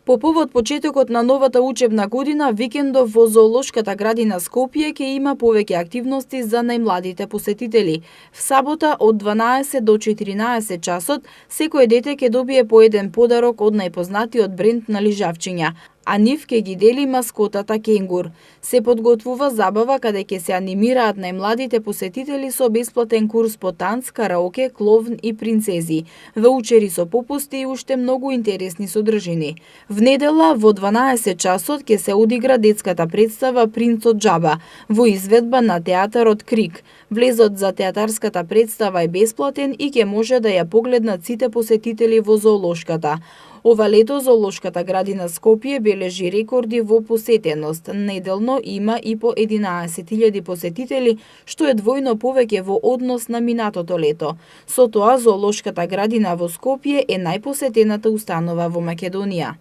По повод почетокот на новата учебна година, викендов во Зоолошката градина Скопје ќе има повеќе активности за најмладите посетители. В сабота од 12 до 14 часот секој дете ќе добие по еден подарок од најпознатиот бренд на лижавчиња, а нив ќе ги дели маскотата кенгур. Се подготвува забава каде ќе се анимираат најмладите посетители со бесплатен курс по танц, караоке, кловн и принцези, ваучери со попусти и уште многу интересни содржини. В недела во 12 часот ќе се одигра детската представа Принцот Джаба во изведба на театарот Крик. Влезот за театарската представа е бесплатен и ќе може да ја погледнат сите посетители во Зоолошката. Ова лето Зоолошката градина Скопје бележи рекорди во посетеност. Неделно има и по 11.000 посетители, што е двојно повеќе во однос на минатото лето. Со тоа Зоолошката градина во Скопје е најпосетената установа во Македонија.